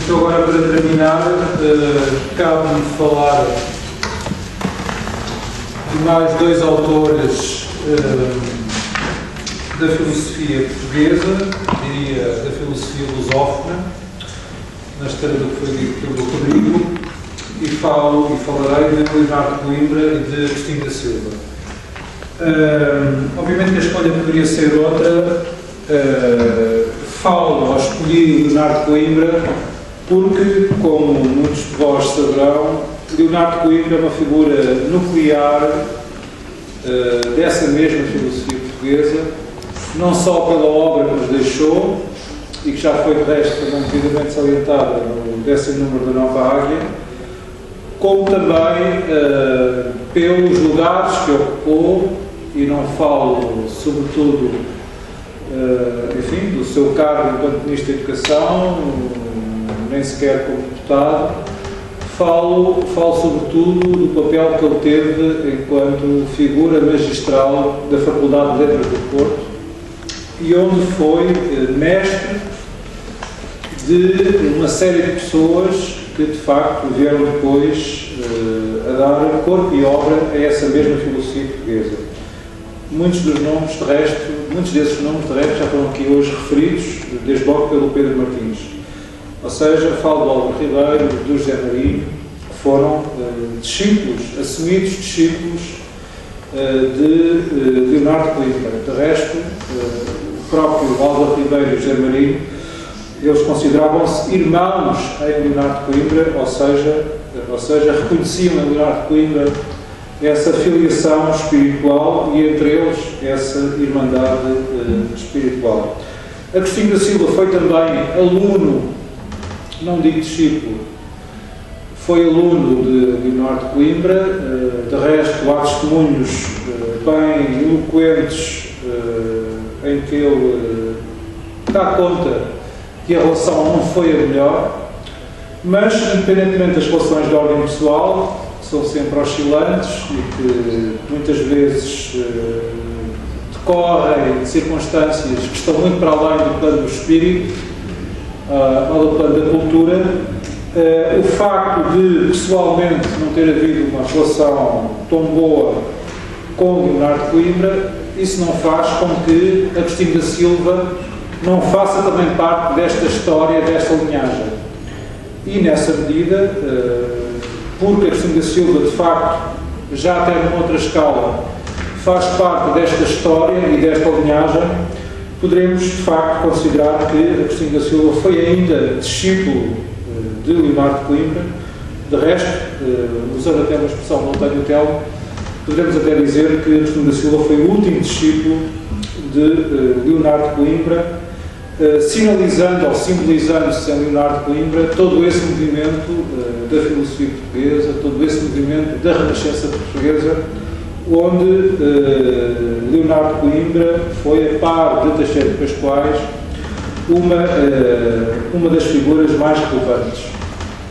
Isto agora, para terminar, cabe-me falar de mais dois autores da filosofia portuguesa, diria da filosofia lusófona, na esteira do que foi dito pelo Rodrigo, e falarei de Leonardo de Coimbra e de Agostinho da Silva. Obviamente que a escolha poderia ser outra. Escolhi Leonardo de Coimbra porque, como muitos de vós saberão, Leonardo de Coimbra é uma figura nuclear dessa mesma filosofia portuguesa, não só pela obra que nos deixou, e que já foi de resto também devidamente salientada no 10º número da Nova Águia, como também pelos lugares que ocupou, e não falo sobretudo do seu cargo enquanto Ministro da Educação, nem sequer como deputado. Falo sobretudo do papel que ele teve enquanto figura magistral da Faculdade de Letras do Porto, e onde foi mestre de uma série de pessoas que de facto vieram depois a dar corpo e obra a essa mesma filosofia portuguesa. Muitos desses nomes de resto já foram aqui hoje referidos, desde logo pelo Pedro Martins. Ou seja, falo do Álvaro Ribeiro, do José Marinho, que foram discípulos, assumidos discípulos de Leonardo de Coimbra. De resto, o próprio Álvaro Ribeiro e o José Marinho, eles consideravam-se irmãos em Leonardo de Coimbra, ou seja, reconheciam em Leonardo de Coimbra essa filiação espiritual e, entre eles, essa irmandade espiritual. Agostinho da Silva foi também aluno, não digo discípulo, foi aluno de Leonardo de Coimbra. De resto, há testemunhos bem eloquentes em que ele dá conta que a relação não foi a melhor, mas, independentemente das relações de ordem pessoal, que são sempre oscilantes e que muitas vezes decorrem de circunstâncias que estão muito para além do plano do espírito ou do plano da cultura, o facto de, pessoalmente, não ter havido uma relação tão boa com Leonardo de Coimbra, isso não faz com que Agostinho da Silva não faça também parte desta história, desta linhagem. E, nessa medida, porque Agostinho da Silva, de facto, já até numa outra escala, faz parte desta história e desta linhagem, poderemos, de facto, considerar que Agostinho da Silva foi ainda discípulo de Leonardo de Coimbra. De resto, usando até uma expressão do António Telmo, poderemos até dizer que Agostinho da Silva foi o último discípulo de Leonardo de Coimbra, sinalizando ou simbolizando-se em Leonardo de Coimbra todo esse movimento da filosofia portuguesa, todo esse movimento da Renascença portuguesa, onde Leonardo de Coimbra foi, a par de Teixeira de Pascoais, uma das figuras mais relevantes.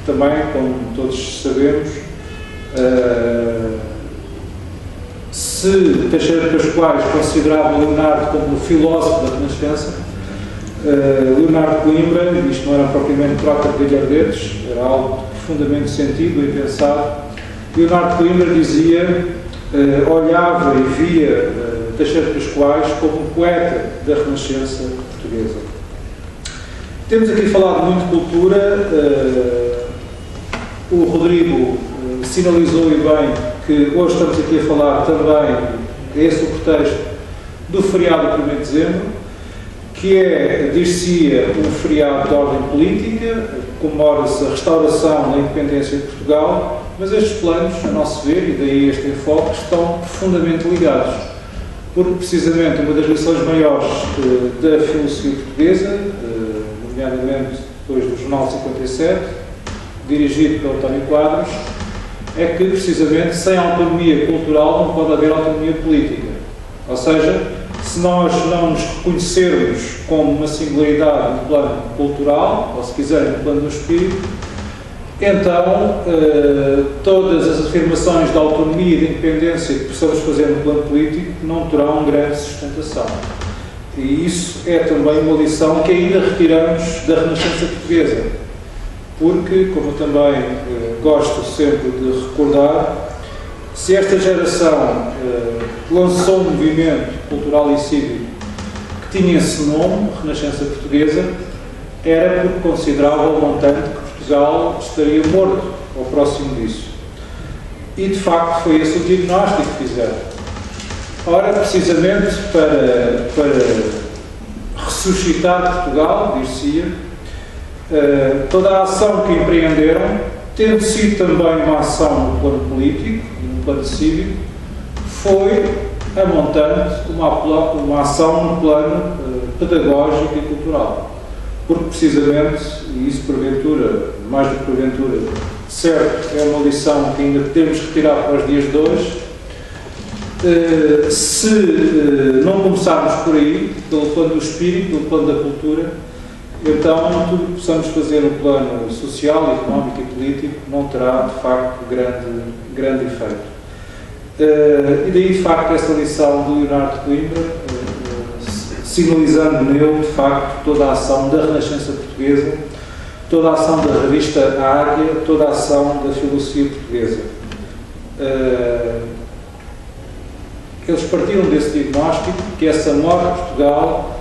Também, como todos sabemos, se Teixeira de Pascoais considerava Leonardo como o filósofo da Renascença, Leonardo de Coimbra, isto não era propriamente troca de galhardetes, era algo profundamente sentido e pensado. Leonardo de Coimbra dizia, olhava e via Teixeira de Pascoais como um poeta da Renascença portuguesa. Temos aqui falado muito de cultura. O Rodrigo sinalizou e bem que hoje estamos aqui a falar também, é esse o pretexto, do feriado de 1º de dezembro, que é, dir-se-ia, um feriado de ordem política, comemora-se a restauração da independência de Portugal, mas estes planos, a nosso ver, e daí este enfoque, estão profundamente ligados, porque precisamente uma das lições maiores da filosofia portuguesa, nomeadamente depois do Jornal 57, dirigido pelo António Quadros, é que precisamente sem autonomia cultural não pode haver autonomia política. Ou seja, se nós não nos reconhecermos como uma singularidade no plano cultural, ou se quiserem no plano do espírito, então todas as afirmações de autonomia e de independência que possamos fazer no plano político não terão grande sustentação. E isso é também uma lição que ainda retiramos da Renascença portuguesa. porque, como eu também gosto sempre de recordar, se esta geração lançou um movimento cultural e cívico que tinha esse nome, Renascença Portuguesa, era porque considerava o montante que Portugal estaria morto ao próximo disso. E, de facto, foi esse o diagnóstico que fizeram. Ora, precisamente para ressuscitar Portugal, dir-se-ia, toda a ação que empreenderam, tendo sido também uma ação no plano político e no plano cívico, foi a montante uma ação no plano pedagógico e cultural. Porque, precisamente, e isso porventura, mais do que porventura, certo, é uma lição que ainda temos que retirar para os dias de hoje, se não começarmos por aí, pelo plano do espírito, pelo plano da cultura, então tudo o que possamos fazer no plano social, económico e político não terá, de facto, grande efeito. E daí, de facto, essa lição do Leonardo de Coimbra, sinalizando nele, de facto, toda a ação da Renascença Portuguesa, toda a ação da revista Águia, toda a ação da filosofia portuguesa. Eles partiram desse diagnóstico, que essa morte de Portugal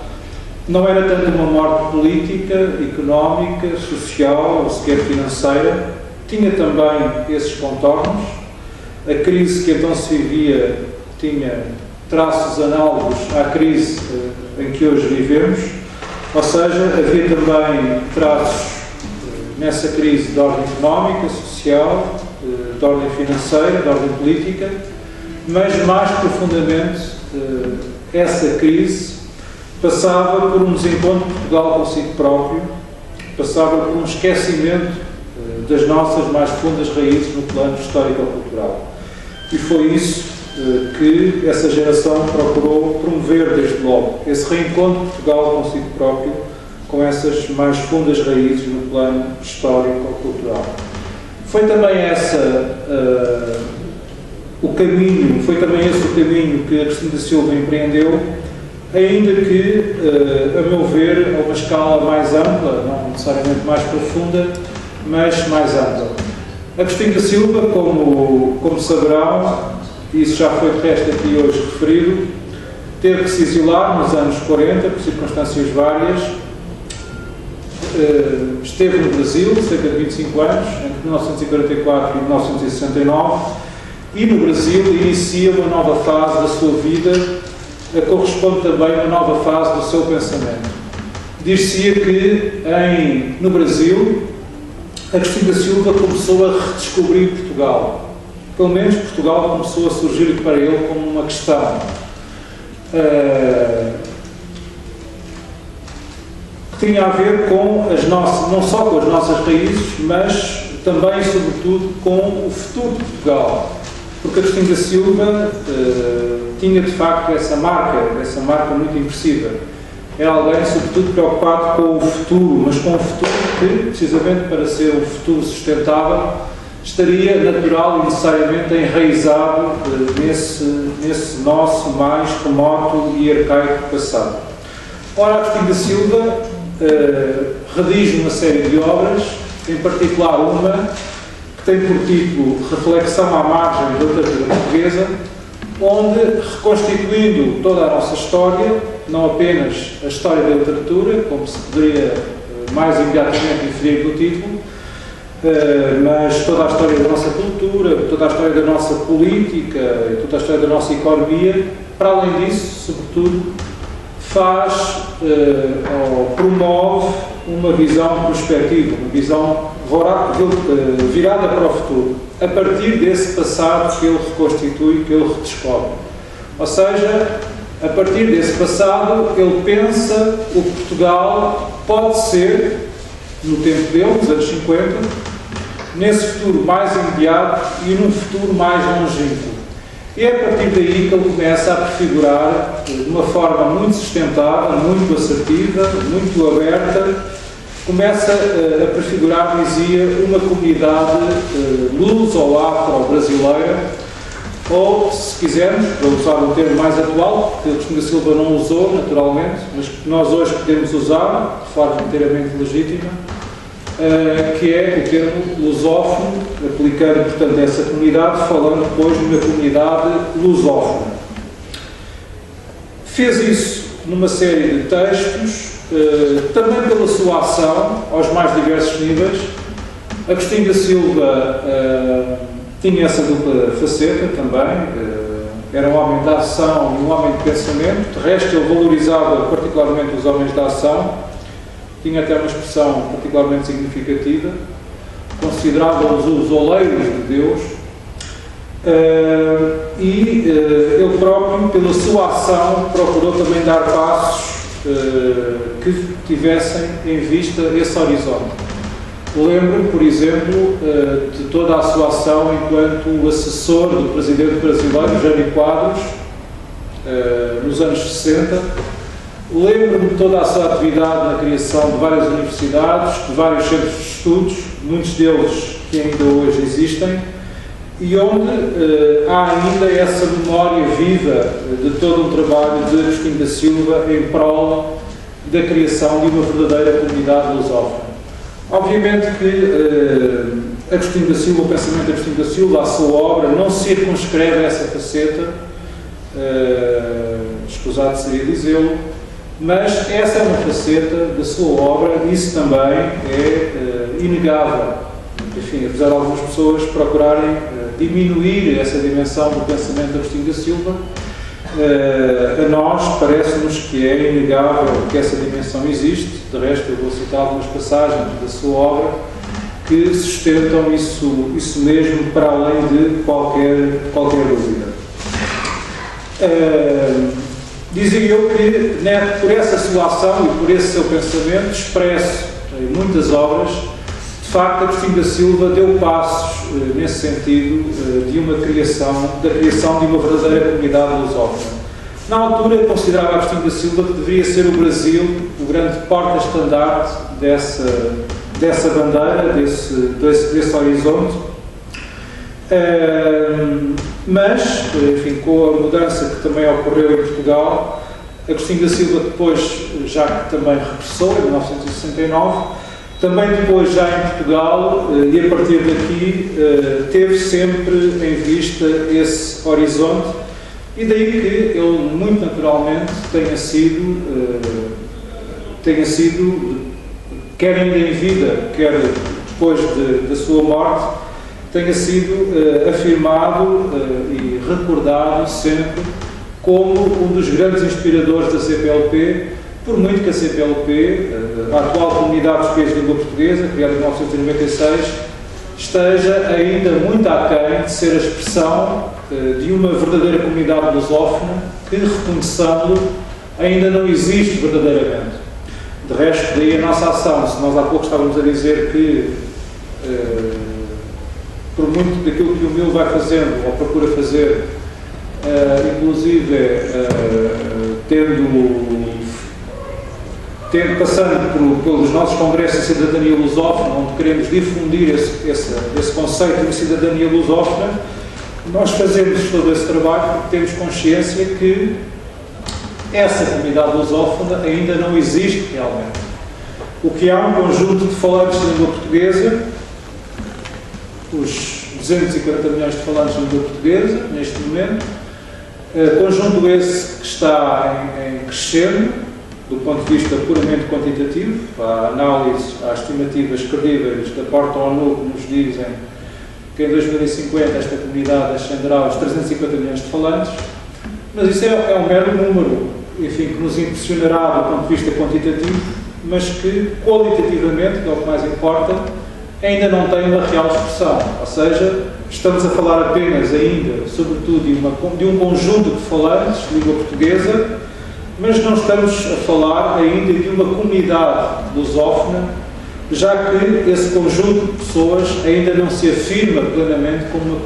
não era tanto uma morte política, económica, social ou sequer financeira, tinha também esses contornos. A crise que então se vivia tinha traços análogos à crise em que hoje vivemos, ou seja, havia também traços nessa crise de ordem económica, social, de ordem financeira, de ordem política, mas mais profundamente essa crise passava por um desencontro de Portugal consigo próprio, passava por um esquecimento das nossas mais fundas raízes no plano histórico-cultural. E foi isso que essa geração procurou promover desde logo, esse reencontro de Portugal consigo próprio, com essas mais fundas raízes no plano histórico-cultural. Foi também foi também esse o caminho que a Cristina da Silva empreendeu, ainda que, a meu ver, a uma escala mais ampla, não necessariamente mais profunda, mas mais ampla. A Cristina da Silva, como saberão, e isso já foi de resto aqui hoje referido, teve que se exilar nos anos 40, por circunstâncias várias. Esteve no Brasil cerca de 25 anos, entre 1944 e 1969, e no Brasil inicia uma nova fase da sua vida, corresponde também a uma nova fase do seu pensamento. Diz-se que no Brasil a Cristina da Silva começou a redescobrir Portugal. Pelo menos Portugal começou a surgir para ele como uma questão que tinha a ver com não só com as nossas raízes, mas também, sobretudo, com o futuro de Portugal. Porque a Cristina da Silva tinha, de facto, essa marca muito impressiva. É alguém, sobretudo, preocupado com o futuro, mas com o futuro que, precisamente para ser um futuro sustentável, estaria natural e necessariamente enraizado nesse nosso mais remoto e arcaico passado. Ora, a Cristina da Silva redige uma série de obras, em particular uma que tem por título Reflexão à margem da literatura portuguesa, onde, reconstituindo toda a nossa história, não apenas a história da literatura, como se poderia mais imediatamente inferir do título, mas toda a história da nossa cultura, toda a história da nossa política e toda a história da nossa economia, para além disso, sobretudo, faz ou promove uma visão prospectiva, uma visão virada para o futuro, a partir desse passado que ele reconstitui, que ele redescobre. Ou seja, a partir desse passado, ele pensa o que Portugal pode ser, no tempo dele, nos anos 50, nesse futuro mais imediato e num futuro mais longínquo. E é a partir daí que ele começa a prefigurar, de uma forma muito sustentável, muito assertiva, muito aberta, começa a prefigurar, dizia, uma comunidade luso ou afro-brasileira, ou, se quisermos, para usar um termo mais atual, que a Cristina da Silva não usou, naturalmente, mas que nós hoje podemos usar, de forma inteiramente legítima, que é o termo lusófono, aplicando, portanto, essa comunidade, falando depois de uma comunidade lusófona. Fez isso numa série de textos, também pela sua ação, aos mais diversos níveis. Agostinho da Silva tinha essa dupla faceta também, era um homem da ação e um homem de pensamento. De resto, ele valorizava particularmente os homens da ação, tinha até uma expressão particularmente significativa, considerava-os os oleiros de Deus, e ele próprio, pela sua ação, procurou também dar passos que tivessem em vista esse horizonte. Lembro-me, por exemplo, de toda a sua ação enquanto assessor do presidente brasileiro, Jânio Quadros, nos anos 60. Lembro-me de toda a sua atividade na criação de várias universidades, de vários centros de estudos, muitos deles que ainda hoje existem, e onde há ainda essa memória viva de todo um trabalho de Agostinho da Silva em prol da criação de uma verdadeira comunidade lusófona. Obviamente que Agostinho da Silva, o pensamento de Agostinho da Silva, a sua obra, não circunscreve essa faceta, escusado seria dizê-lo, mas essa é uma faceta da sua obra, e isso também é inegável. Enfim, apesar de algumas pessoas procurarem diminuir essa dimensão do pensamento de Agostinho da Silva, a nós parece-nos que é inegável que essa dimensão existe. De resto, eu vou citar algumas passagens da sua obra que sustentam isso mesmo, para além de qualquer dúvida. Dizia eu que, né, por essa sua ação e por esse seu pensamento expresso em muitas obras, de facto, Agostinho da Silva deu passos nesse sentido da criação de uma verdadeira comunidade lusófona. Na altura, considerava Agostinho da Silva que deveria ser o Brasil o grande porta-estandarte dessa bandeira, desse horizonte. Mas, enfim, com a mudança que também ocorreu em Portugal, Agostinho da Silva depois, já que também regressou em 1969, também depois já em Portugal, e a partir daqui, teve sempre em vista esse horizonte, e daí que ele, muito naturalmente, tenha sido, quer ainda em vida, quer depois da sua morte, tenha sido afirmado e recordado sempre como um dos grandes inspiradores da CPLP, por muito que a CPLP, a atual Comunidade Portuguesa de Língua Portuguesa, criada em 1996, esteja ainda muito aquém de ser a expressão de uma verdadeira comunidade lusófona que, reconhecendo-lo, ainda não existe verdadeiramente. De resto, daí a nossa ação. Se nós há pouco estávamos a dizer que, por muito daquilo que o MIL vai fazendo, ou procura fazer, inclusive passando pelos nossos congressos de cidadania lusófona, onde queremos difundir esse conceito de cidadania lusófona, nós fazemos todo esse trabalho porque temos consciência que essa comunidade lusófona ainda não existe realmente. O que há um conjunto de falantes de língua portuguesa, os 240 milhões de falantes de língua portuguesa, neste momento, conjunto esse que está em crescendo, do ponto de vista puramente quantitativo, a análise, as estimativas credíveis da Porta ONU que nos dizem que em 2050 esta comunidade ascenderá aos 350 milhões de falantes, mas isso é um mero número, enfim, que nos impressionará do ponto de vista quantitativo, mas que qualitativamente, que é o que mais importa, ainda não tem uma real expressão. Ou seja, estamos a falar apenas ainda, sobretudo, de um conjunto de falantes de língua portuguesa, mas não estamos a falar ainda de uma comunidade lusófona, já que esse conjunto de pessoas ainda não se afirma plenamente como uma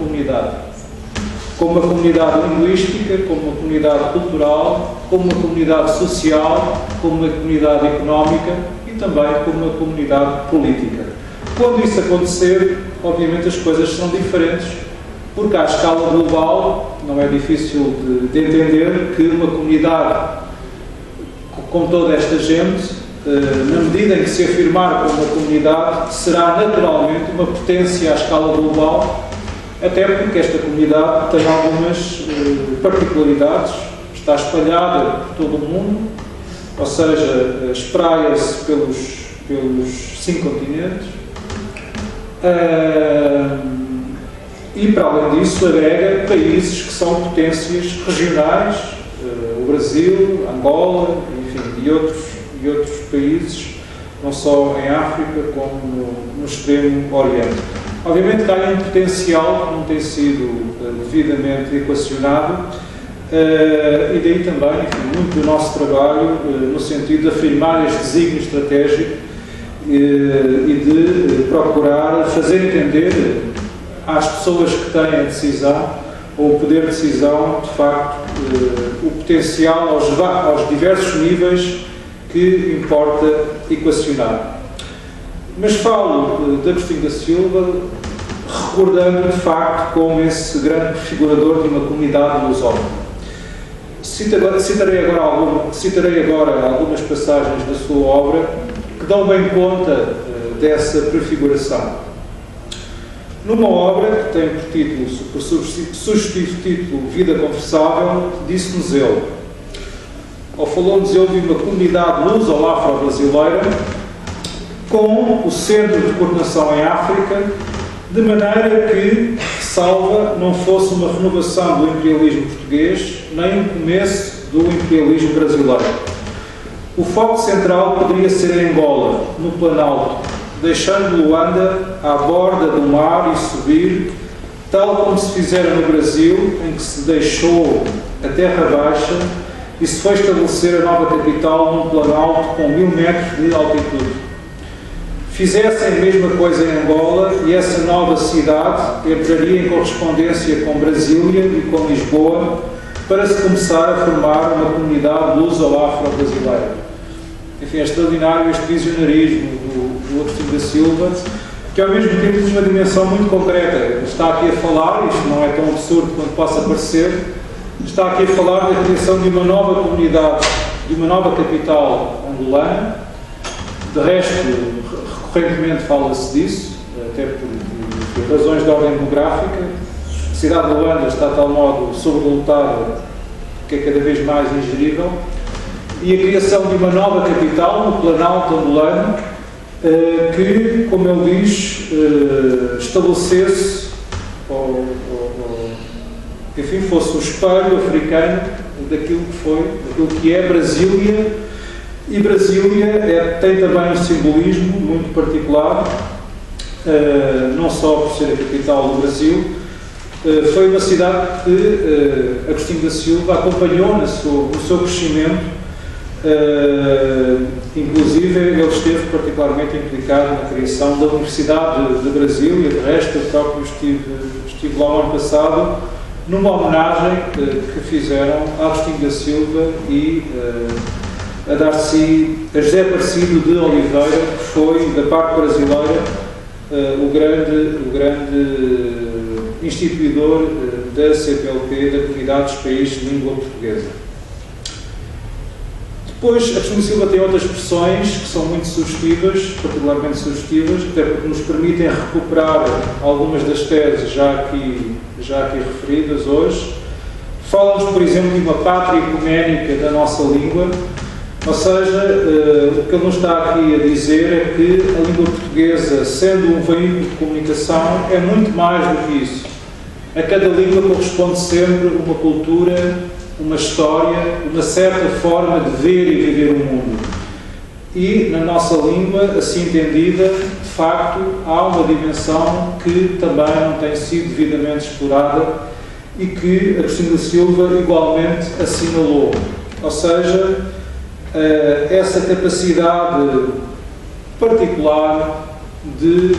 comunidade linguística, como uma comunidade cultural, como uma comunidade social, como uma comunidade económica e também como uma comunidade política. Quando isso acontecer, obviamente as coisas serão diferentes, porque à escala global não é difícil de entender que uma comunidade com toda esta gente na medida em que se afirmar como uma comunidade, será naturalmente uma potência à escala global, até porque esta comunidade tem algumas particularidades, está espalhada por todo o mundo, ou seja, espraia-se pelos 5 continentes, e para além disso agrega países que são potências regionais, o Brasil, Angola, enfim, e outros países, não só em África como no Extremo Oriente. Obviamente que há um potencial que não tem sido devidamente equacionado, e daí também, enfim, muito do nosso trabalho no sentido de afirmar este desígnio estratégico e de procurar fazer entender às pessoas que têm a decisão ou o poder de decisão, de facto, o potencial aos diversos níveis que importa equacionar. Mas falo de Agostinho da Silva recordando, de facto, como esse grande prefigurador de uma comunidade lusófona. Citarei agora algumas passagens da sua obra que dão bem conta dessa prefiguração. Numa obra que tem por sugestivo título Vida Conversável, disse-nos ele, ou falou-nos ele de uma comunidade luso-afro-brasileira com o centro de coordenação em África, de maneira que, salva, não fosse uma renovação do imperialismo português, nem um começo do imperialismo brasileiro. O foco central poderia ser em Angola, no Planalto, deixando Luanda à borda do mar e subir, tal como se fizera no Brasil, em que se deixou a terra baixa e se foi estabelecer a nova capital num Planalto com 1000 metros de altitude. Fizessem a mesma coisa em Angola e essa nova cidade entraria em correspondência com Brasília e com Lisboa para se começar a formar uma comunidade luso-afro-brasileira. Enfim, é extraordinário este visionarismo do Agostinho da Silva, que ao mesmo tempo tem uma dimensão muito concreta. Está aqui a falar, isto não é tão absurdo quanto possa parecer, está aqui a falar da criação de uma nova comunidade, de uma nova capital angolana. De resto, recorrentemente fala-se disso, até por razões de ordem demográfica. A cidade de Luanda está de tal modo sobrelotada que é cada vez mais ingerível. E a criação de uma nova capital, no Planalto angolano, que, como ele diz, estabelecesse, enfim, fosse o espelho africano daquilo que é Brasília. E Brasília tem também um simbolismo muito particular, não só por ser a capital do Brasil. Foi uma cidade que Agostinho da Silva acompanhou no seu crescimento. Inclusive ele esteve particularmente implicado na criação da Universidade de Brasília. De resto, eu próprio estive lá no ano passado numa homenagem que fizeram a Agostinho da Silva e a José Aparecido de Oliveira, que foi, da parte brasileira, o grande instituidor da CPLP, da Comunidade dos Países de Língua Portuguesa. Depois, Agostinho da Silva tem outras expressões que são muito sugestivas, particularmente sugestivas, até porque nos permitem recuperar algumas das teses já aqui referidas hoje. Fala-nos, por exemplo, de uma pátria ecuménica da nossa língua, ou seja, o que ele nos está aqui a dizer é que a língua portuguesa, sendo um veículo de comunicação, é muito mais do que isso. A cada língua corresponde sempre uma cultura, uma história, uma certa forma de ver e viver o mundo. E, na nossa língua, assim entendida, de facto, há uma dimensão que também não tem sido devidamente explorada e que Agostinho da Silva igualmente assinalou. Ou seja, essa capacidade particular de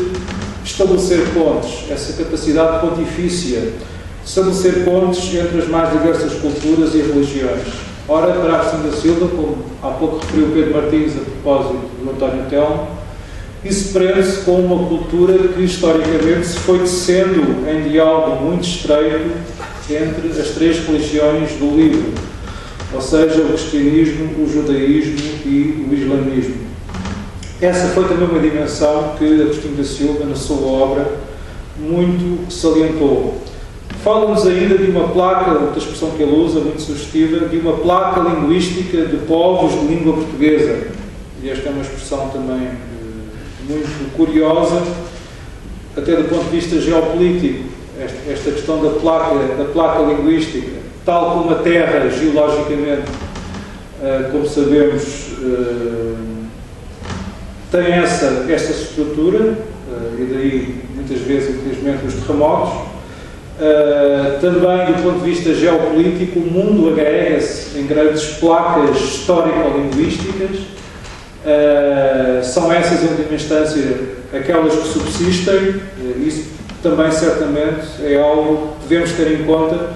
estabelecer pontes, essa capacidade pontifícia de estabelecer pontes entre as mais diversas culturas e religiões. Ora, para Agostinho da Silva, como há pouco referiu Pedro Martins a propósito do António Telmo, isso prende-se com uma cultura que historicamente se foi tecendo em diálogo muito estreito entre as três religiões do livro, ou seja, o cristianismo, o judaísmo e o islamismo. essa foi também uma dimensão que Agostinho da Silva, na sua obra, muito salientou. Fala-nos ainda de uma placa, outra expressão que ele usa, muito sugestiva, de uma placa linguística de povos de língua portuguesa. E esta é uma expressão também muito curiosa, até do ponto de vista geopolítico, esta questão da placa linguística, tal como a Terra, geologicamente, como sabemos, tem essa estrutura, e daí, muitas vezes, infelizmente, os terremotos. Também, do ponto de vista geopolítico, o mundo agrega-se em grandes placas histórico-linguísticas. São essas, em última instância, aquelas que subsistem. Isso também, certamente, é algo que devemos ter em conta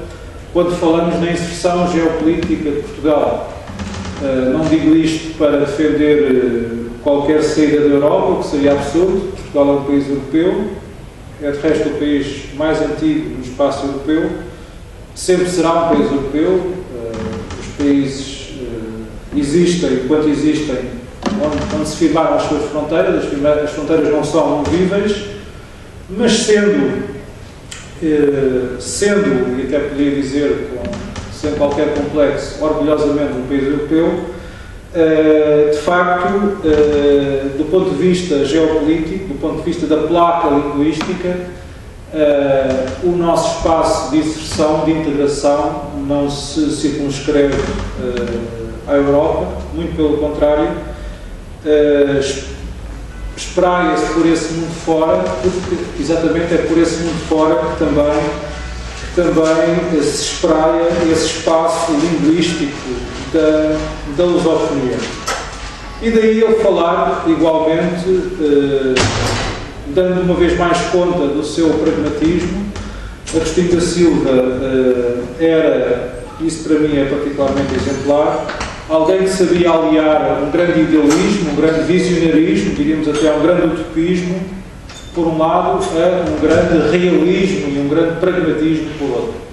quando falamos na inserção geopolítica de Portugal. Não digo isto para defender qualquer saída da Europa, o que seria absurdo. Portugal é um país europeu, é de resto o país mais antigo no espaço europeu, sempre será um país europeu. Os países existem, enquanto existem, onde se firmaram as suas fronteiras. As fronteiras não são movíveis, mas sendo, e até podia dizer sem qualquer complexo, orgulhosamente um país europeu, de facto, do ponto de vista geopolítico, do ponto de vista da placa linguística, o nosso espaço de inserção, de integração, não se circunscreve à Europa, muito pelo contrário, espraia-se por esse mundo fora, porque exatamente é por esse mundo fora que também se espraia esse espaço linguístico da lusofonia. E daí eu falar, igualmente, dando uma vez mais conta do seu pragmatismo. Agostinho da Silva era, isso para mim é particularmente exemplar, alguém que sabia aliar um grande idealismo, um grande visionarismo, diríamos até um grande utopismo, por um lado, a um grande realismo e um grande pragmatismo por outro.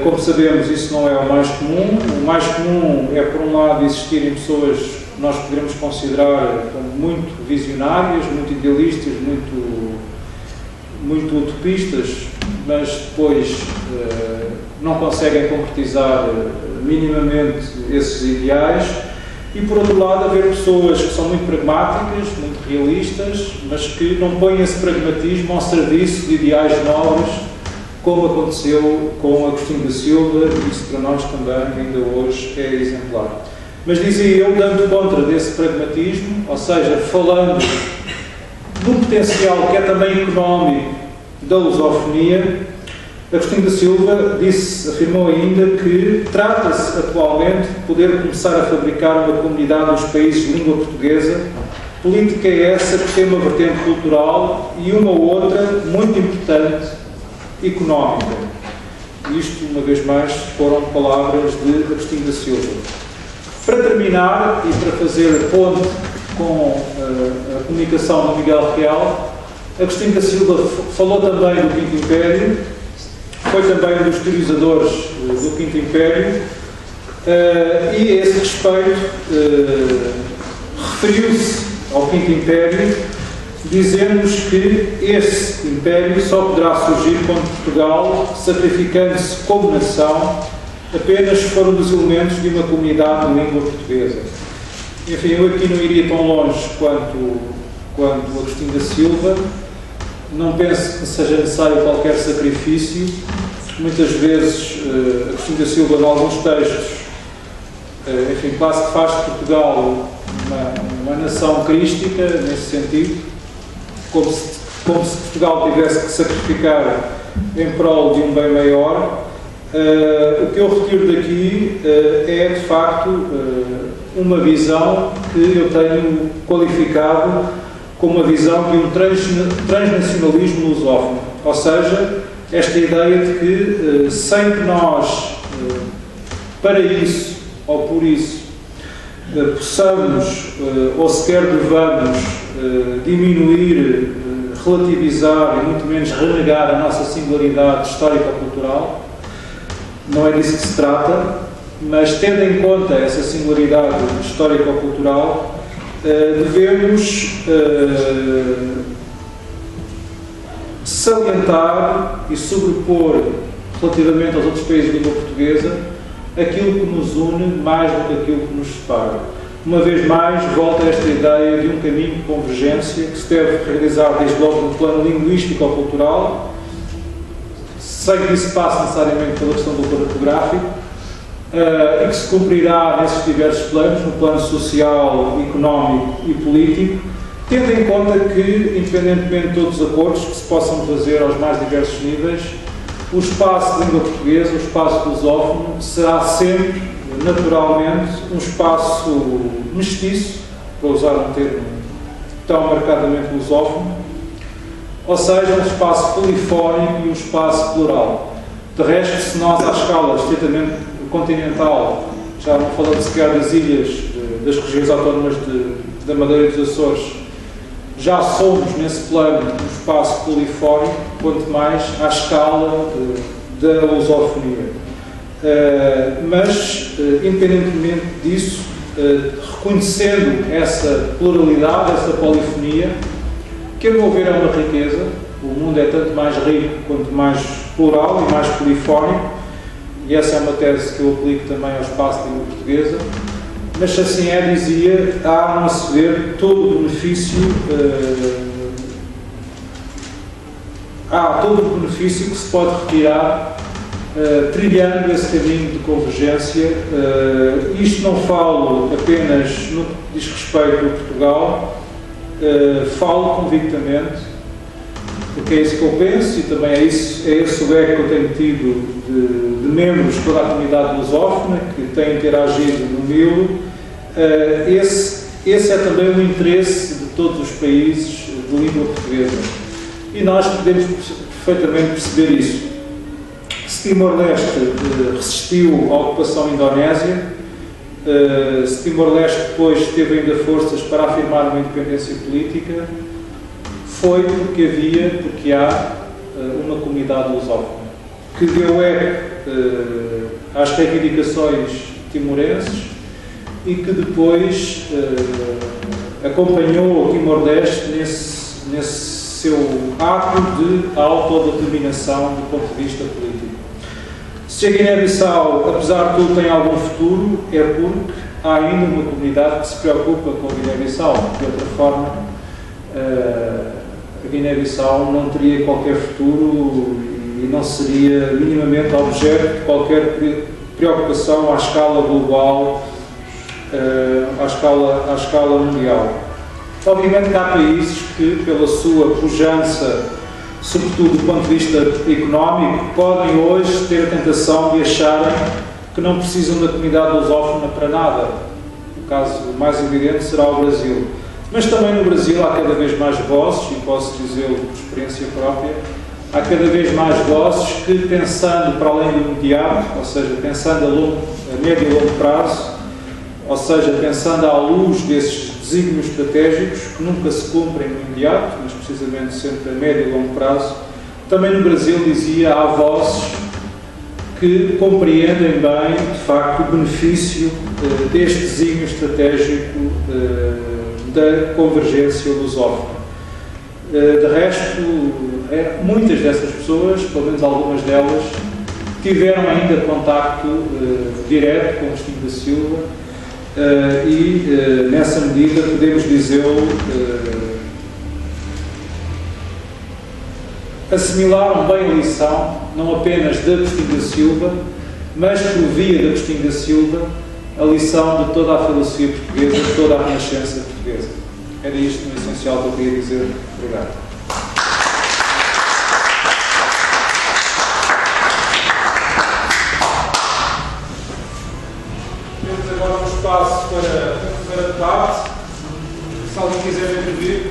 Como sabemos, isso não é o mais comum. O mais comum é, por um lado, existirem pessoas que nós poderemos considerar como muito visionárias, muito idealistas, muito utopistas, mas depois não conseguem concretizar minimamente esses ideais. E, por outro lado, haver pessoas que são muito pragmáticas, muito realistas, mas que não põem esse pragmatismo ao serviço de ideais nobres, como aconteceu com Agostinho da Silva, e isso para nós também, ainda hoje, é exemplar. Mas dizia eu, dando conta desse pragmatismo, ou seja, falando do potencial que é também económico da lusofonia, Agostinho da Silva afirmou ainda que trata-se atualmente de poder começar a fabricar uma comunidade dos países de língua portuguesa. Política é essa que tem uma vertente cultural e uma outra muito importante, económica. Isto, uma vez mais, foram palavras de Agostinho da Silva. Para terminar e para fazer ponte com a comunicação do Miguel Real, Agostinho da Silva falou também do Quinto Império, foi também um dos teorizadores do Quinto Império, e a esse respeito referiu-se ao Quinto Império, dizendo-nos que esse império só poderá surgir quando Portugal, sacrificando-se como nação, apenas for um dos elementos de uma comunidade de língua portuguesa. Enfim, eu aqui não iria tão longe quanto Agostinho da Silva. Não penso que seja necessário qualquer sacrifício. Muitas vezes, Agostinho da Silva, em alguns textos, enfim, quase que faz de Portugal uma nação crística, nesse sentido, como se Portugal tivesse que sacrificar em prol de um bem maior. O que eu retiro daqui é, de facto, uma visão que eu tenho qualificado como uma visão de um transnacionalismo lusófono. Ou seja, esta ideia de que, sem que nós, para isso ou por isso, possamos ou sequer devamos diminuir, relativizar e muito menos renegar a nossa singularidade histórico-cultural, não é disso que se trata, mas tendo em conta essa singularidade histórico-cultural, devemos salientar e sobrepor, relativamente aos outros países de língua portuguesa, aquilo que nos une mais do que aquilo que nos separa. Uma vez mais, volta a esta ideia de um caminho de convergência que se deve realizar desde logo no plano linguístico ou cultural, sem que isso passe necessariamente pela questão do plano ortográfico, e que se cumprirá nesses diversos planos, no plano social, económico e político, tendo em conta que, independentemente de todos os acordos que se possam fazer aos mais diversos níveis, o espaço de língua portuguesa, o espaço lusófono, será sempre, naturalmente, um espaço mestiço, para usar um termo tão marcadamente lusófono, ou seja, um espaço polifónico e um espaço plural. De resto, se nós, à escala estritamente continental, já não falando sequer das ilhas, das regiões autónomas da Madeira e dos Açores, já somos, nesse plano, um espaço polifónico, quanto mais à escala da lusofonia. Mas, independentemente disso, reconhecendo essa pluralidade, essa polifonia, que, a meu ver, é uma riqueza. O mundo é tanto mais rico quanto mais plural e mais polifónico, e essa é uma tese que eu aplico também ao espaço de língua portuguesa. Mas, se assim é, dizia, há, a nosso ver, todo o benefício, que se pode retirar trilhando esse caminho de convergência. Isto não falo apenas no que diz respeito a Portugal, falo convictamente, porque é isso que eu penso e também é esse o eco que eu tenho tido de membros de toda a comunidade lusófona que têm interagido no Milo. Esse é também o interesse de todos os países de língua portuguesa e nós podemos perfeitamente perceber isso. Se Timor-Leste resistiu à ocupação indonésia, se Timor-Leste depois teve ainda forças para afirmar uma independência política, foi porque há uma comunidade lusófona que deu eco às reivindicações timorenses e que depois acompanhou o Timor-Leste nesse seu ato de autodeterminação do ponto de vista político. Se a Guiné-Bissau, apesar de tudo, tem algum futuro, é porque há ainda uma comunidade que se preocupa com a Guiné-Bissau. De outra forma, a Guiné-Bissau não teria qualquer futuro e não seria minimamente objeto de qualquer preocupação à escala global, à escala mundial. Obviamente que há países que, pela sua pujança, sobretudo do ponto de vista económico, podem hoje ter a tentação de acharem que não precisam da comunidade lusófona para nada. O caso mais evidente será o Brasil. Mas também no Brasil há cada vez mais vozes, e posso dizê-lo por experiência própria, há cada vez mais vozes que, pensando para além do imediato, ou seja, pensando a médio e longo prazo, ou seja, pensando à luz desses desígnios estratégicos que nunca se cumprem no imediato, mas precisamente sempre a médio e longo prazo, também no Brasil, dizia, há vozes que compreendem bem, de facto, o benefício deste desígnio estratégico da convergência lusófona. De resto, muitas dessas pessoas, pelo menos algumas delas, tiveram ainda contacto direto com o Agostinho da Silva e, nessa medida, podemos dizê-lo, assimilaram bem a lição, não apenas de Agostinho da Silva, mas, por via de Agostinho da Silva, a lição de toda a filosofia portuguesa, de toda a Renascença portuguesa. Era isto, no essencial, que eu queria dizer. Obrigado. Temos agora um espaço para debate. Se alguém quiser intervir.